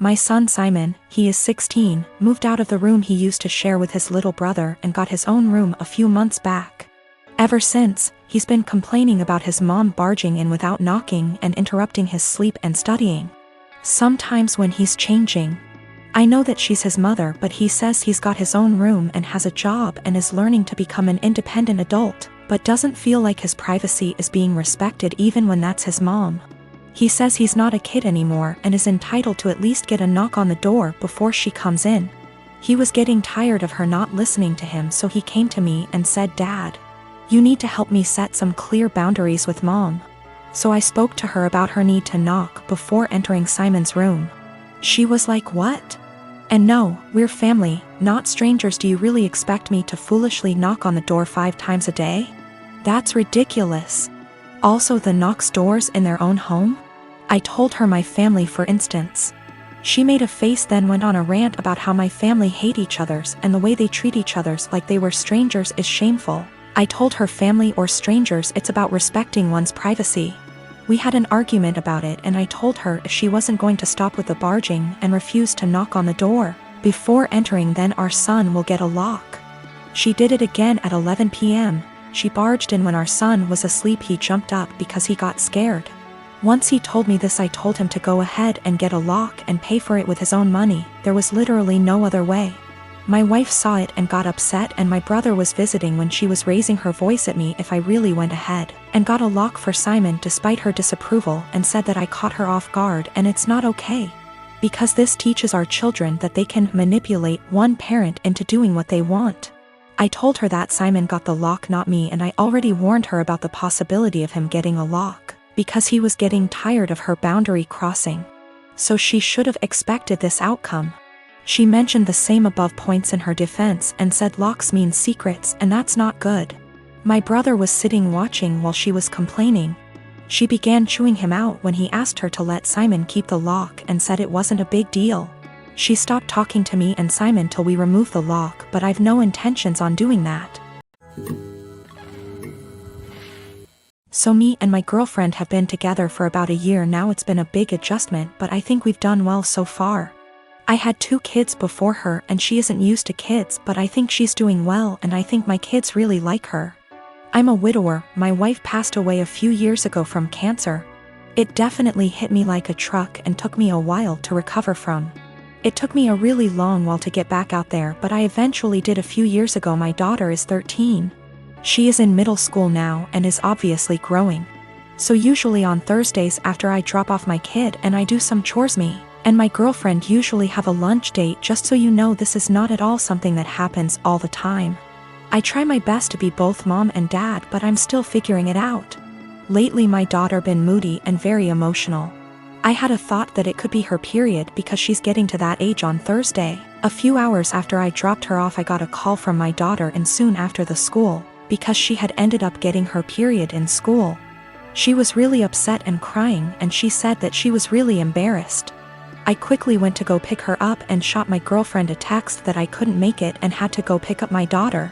My son Simon, he is 16, moved out of the room he used to share with his little brother and got his own room a few months back. Ever since, he's been complaining about his mom barging in without knocking and interrupting his sleep and studying. Sometimes when he's changing. I know that she's his mother, but he says he's got his own room and has a job and is learning to become an independent adult, but doesn't feel like his privacy is being respected even when that's his mom. He says he's not a kid anymore and is entitled to at least get a knock on the door before she comes in. He was getting tired of her not listening to him, so he came to me and said, "Dad, you need to help me set some clear boundaries with Mom." So I spoke to her about her need to knock before entering Simon's room. She was like, "What? And no, we're family, not strangers. Do you really expect me to foolishly knock on the door 5 times a day? That's ridiculous. Also, the knocks doors in their own home?" I told her my family, for instance. She made a face, then went on a rant about how my family hate each other's and the way they treat each other's like they were strangers is shameful. I told her family or strangers, it's about respecting one's privacy. We had an argument about it and I told her if she wasn't going to stop with the barging and refuse to knock on the door before entering, then our son will get a lock. She did it again at 11 p.m. She barged in when our son was asleep. He jumped up because he got scared. Once he told me this, I told him to go ahead and get a lock and pay for it with his own money. There was literally no other way. My wife saw it and got upset, and my brother was visiting when she was raising her voice at me if I really went ahead and got a lock for Simon despite her disapproval, and said that I caught her off guard and it's not okay. Because this teaches our children that they can manipulate one parent into doing what they want. I told her that Simon got the lock, not me, and I already warned her about the possibility of him getting a lock, because he was getting tired of her boundary crossing. So she should have expected this outcome. She mentioned the same above points in her defense and said locks mean secrets, and that's not good. My brother was sitting watching while she was complaining. She began chewing him out when he asked her to let Simon keep the lock and said it wasn't a big deal. She stopped talking to me and Simon till we removed the lock, but I've no intentions on doing that. So me and my girlfriend have been together for about a year now. It's been a big adjustment, but I think we've done well so far. I had 2 kids before her and she isn't used to kids, but I think she's doing well and I think my kids really like her. I'm a widower. My wife passed away a few years ago from cancer. It definitely hit me like a truck and took me a while to recover from. It took me a really long while to get back out there, but I eventually did a few years ago. My daughter is 13. She is in middle school now and is obviously growing. So usually on Thursdays after I drop off my kid and I do some chores, me and my girlfriend usually have a lunch date. Just so you know, this is not at all something that happens all the time. I try my best to be both mom and dad, but I'm still figuring it out. Lately my daughter been moody and very emotional. I had a thought that it could be her period because she's getting to that age on Thursday. A few hours after I dropped her off, I got a call from my daughter, and soon after the school, because she had ended up getting her period in school. She was really upset and crying, and she said that she was really embarrassed. I quickly went to go pick her up and shot my girlfriend a text that I couldn't make it and had to go pick up my daughter.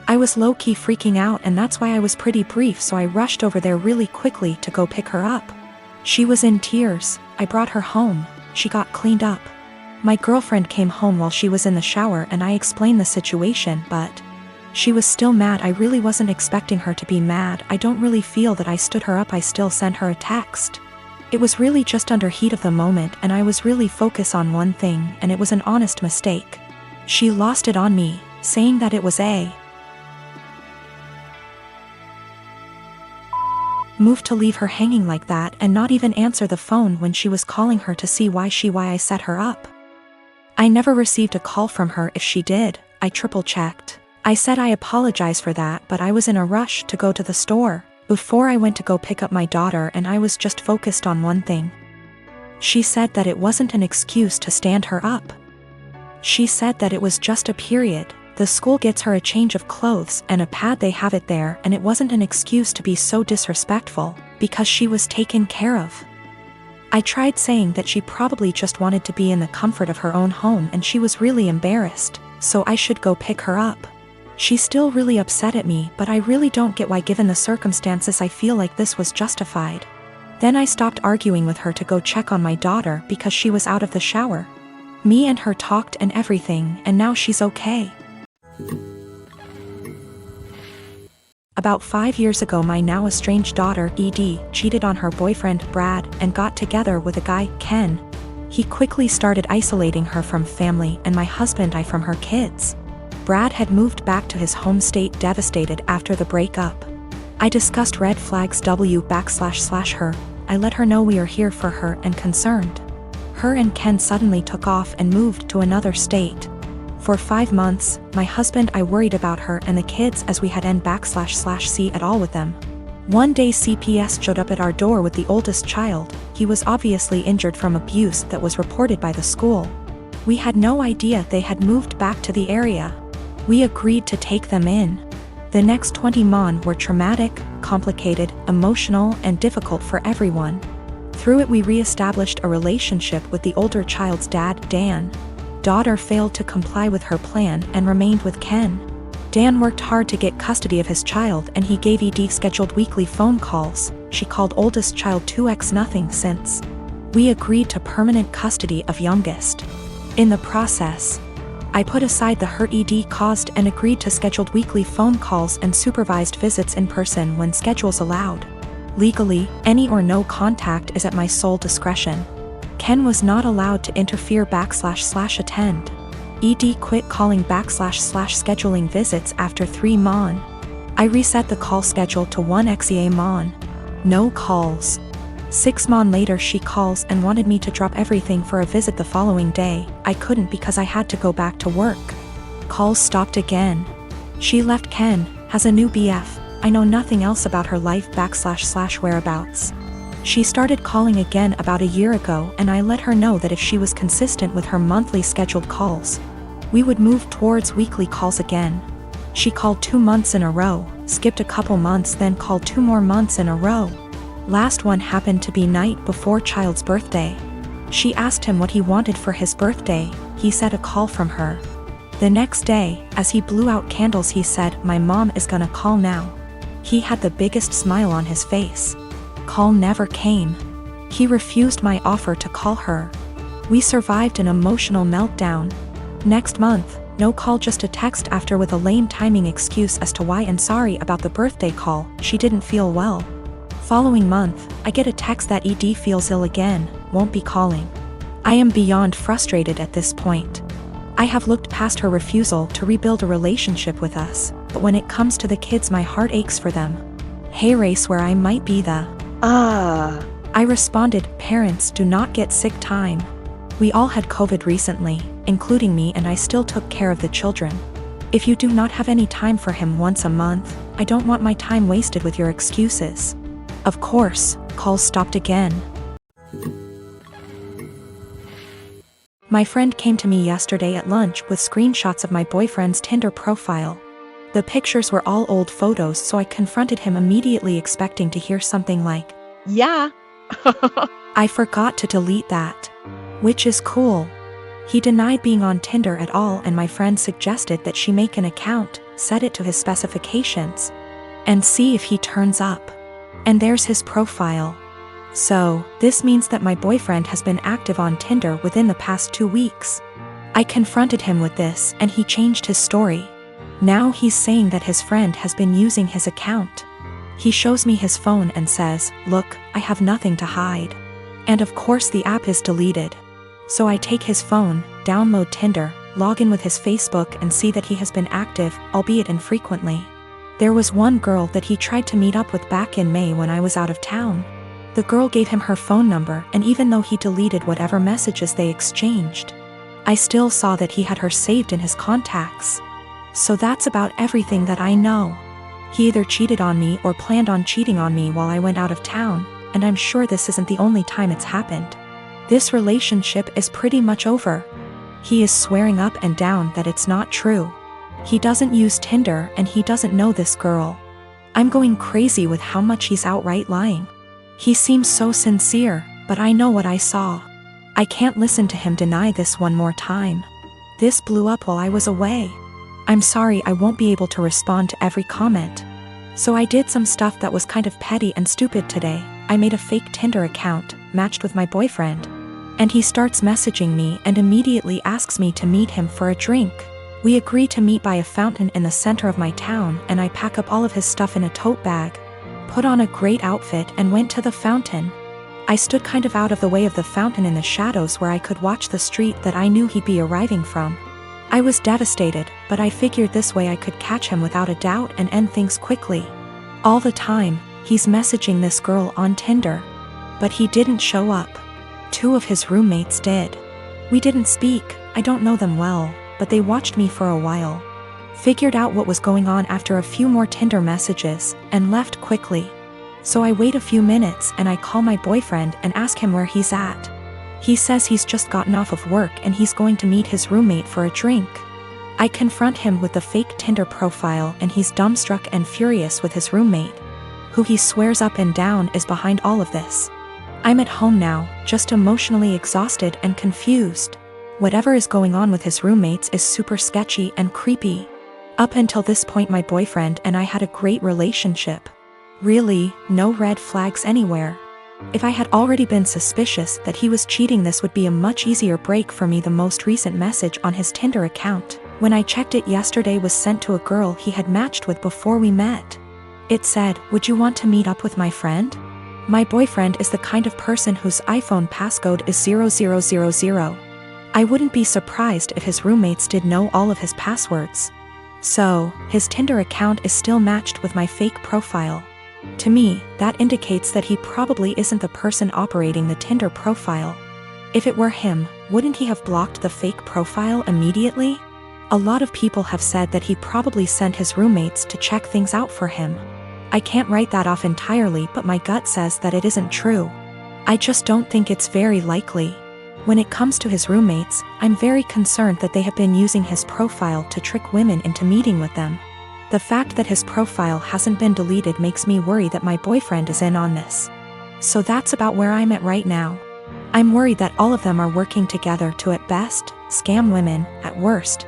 I was low-key freaking out, and that's why I was pretty brief, so I rushed over there really quickly to go pick her up. She was in tears. I brought her home. She got cleaned up. My girlfriend came home while she was in the shower and I explained the situation, but she was still mad. I really wasn't expecting her to be mad. I don't really feel that I stood her up. I still sent her a text. It was really just under heat of the moment and I was really focused on one thing, and it was an honest mistake. She lost it on me, saying that it was a move to leave her hanging like that and not even answer the phone when she was calling her to see why I set her up. I never received a call from her. If she did, I triple checked. I said I apologize for that, but I was in a rush to go to the store before I went to go pick up my daughter and I was just focused on one thing. She said that it wasn't an excuse to stand her up. She said that it was just a period. The school gets her a change of clothes and a pad, they have it there, and it wasn't an excuse to be so disrespectful, because she was taken care of. I tried saying that she probably just wanted to be in the comfort of her own home and she was really embarrassed, so I should go pick her up. She's still really upset at me, but I really don't get why, given the circumstances. I feel like this was justified. Then I stopped arguing with her to go check on my daughter because she was out of the shower. Me and her talked and everything, and now she's okay. About 5 years ago, my now estranged daughter, Edie, cheated on her boyfriend, Brad, and got together with a guy, Ken. He quickly started isolating her from family and my husband and I from her kids. Brad had moved back to his home state devastated after the breakup. I discussed red flags her. I let her know we are here for her and concerned. Her and Ken suddenly took off and moved to another state. For 5 months, my husband I worried about her and the kids as we had n//c at all with them. One day CPS showed up at our door with the oldest child. He was obviously injured from abuse that was reported by the school. We had no idea they had moved back to the area. We agreed to take them in. The next 20 months were traumatic, complicated, emotional, and difficult for everyone. Through it we re-established a relationship with the older child's dad, Dan. Daughter failed to comply with her plan and remained with Ken. Dan worked hard to get custody of his child and he gave Edie scheduled weekly phone calls. She called oldest child 2x nothing since. We agreed to permanent custody of youngest. In the process, I put aside the hurt Edie caused and agreed to scheduled weekly phone calls and supervised visits in person when schedules allowed. Legally, any or no contact is at my sole discretion. Ken was not allowed to interfere //attend. Edie quit calling //scheduling visits after 3 months. I reset the call schedule to 1 month. No calls. 6 months later she calls and wanted me to drop everything for a visit the following day. I couldn't because I had to go back to work. Calls stopped again. She left Ken, has a new BF. I know nothing else about her life / whereabouts. She started calling again about a year ago and I let her know that if she was consistent with her monthly scheduled calls, we would move towards weekly calls again. She called 2 months in a row, skipped a couple months, then called 2 more months in a row. Last one happened to be night before child's birthday. She asked him what he wanted for his birthday. He said a call from her. The next day, as he blew out candles, he said, "My mom is gonna call now." He had the biggest smile on his face. Call never came. He refused my offer to call her. We survived an emotional meltdown. Next month, no call, just a text after with a lame timing excuse as to why and sorry about the birthday call, she didn't feel well. Following month, I get a text that Edie feels ill again, won't be calling. I am beyond frustrated at this point. I have looked past her refusal to rebuild a relationship with us, but when it comes to the kids my heart aches for them. Hey race where I might be the I responded, parents do not get sick time. We all had COVID recently, including me, and I still took care of the children. If you do not have any time for him once a month, I don't want my time wasted with your excuses. Of course, calls stopped again. My friend came to me yesterday at lunch with screenshots of my boyfriend's Tinder profile. The pictures were all old photos, so I confronted him immediately, expecting to hear something like, "Yeah." I forgot to delete that. Which is cool. He denied being on Tinder at all, and my friend suggested that she make an account, set it to his specifications, and see if he turns up. And there's his profile. So, this means that my boyfriend has been active on Tinder within the past 2 weeks. I confronted him with this and he changed his story. Now he's saying that his friend has been using his account. He shows me his phone and says, "Look, I have nothing to hide." And of course the app is deleted. So I take his phone, download Tinder, log in with his Facebook and see that he has been active, albeit infrequently. There was one girl that he tried to meet up with back in May when I was out of town. The girl gave him her phone number, and even though he deleted whatever messages they exchanged, I still saw that he had her saved in his contacts. So that's about everything that I know. He either cheated on me or planned on cheating on me while I went out of town, and I'm sure this isn't the only time it's happened. This relationship is pretty much over. He is swearing up and down that it's not true. He doesn't use Tinder and he doesn't know this girl. I'm going crazy with how much he's outright lying. He seems so sincere, but I know what I saw. I can't listen to him deny this one more time. This blew up while I was away. I'm sorry I won't be able to respond to every comment. So I did some stuff that was kind of petty and stupid today. I made a fake Tinder account, matched with my boyfriend. And he starts messaging me and immediately asks me to meet him for a drink. We agree to meet by a fountain in the center of my town, and I pack up all of his stuff in a tote bag, put on a great outfit, and went to the fountain. I stood kind of out of the way of the fountain in the shadows where I could watch the street that I knew he'd be arriving from. I was devastated, but I figured this way I could catch him without a doubt and end things quickly. All the time, he's messaging this girl on Tinder. But he didn't show up. 2 of his roommates did. We didn't speak, I don't know them well, but they watched me for a while. Figured out what was going on after a few more Tinder messages, and left quickly. So I wait a few minutes and I call my boyfriend and ask him where he's at. He says he's just gotten off of work and he's going to meet his roommate for a drink. I confront him with the fake Tinder profile and he's dumbstruck and furious with his roommate, who he swears up and down is behind all of this. I'm at home now, just emotionally exhausted and confused. Whatever is going on with his roommates is super sketchy and creepy. Up until this point my boyfriend and I had a great relationship. Really, no red flags anywhere. If I had already been suspicious that he was cheating, this would be a much easier break for me. The most recent message on his Tinder account, when I checked it yesterday, was sent to a girl he had matched with before we met. It said, "Would you want to meet up with my friend?" My boyfriend is the kind of person whose iPhone passcode is 0000. I wouldn't be surprised if his roommates did know all of his passwords. So, his Tinder account is still matched with my fake profile. To me, that indicates that he probably isn't the person operating the Tinder profile. If it were him, wouldn't he have blocked the fake profile immediately? A lot of people have said that he probably sent his roommates to check things out for him. I can't write that off entirely, but my gut says that it isn't true. I just don't think it's very likely. When it comes to his roommates, I'm very concerned that they have been using his profile to trick women into meeting with them. The fact that his profile hasn't been deleted makes me worry that my boyfriend is in on this. So that's about where I'm at right now. I'm worried that all of them are working together to, at best, scam women, at worst,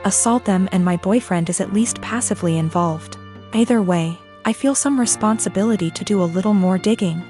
assault them, and my boyfriend is at least passively involved. Either way, I feel some responsibility to do a little more digging.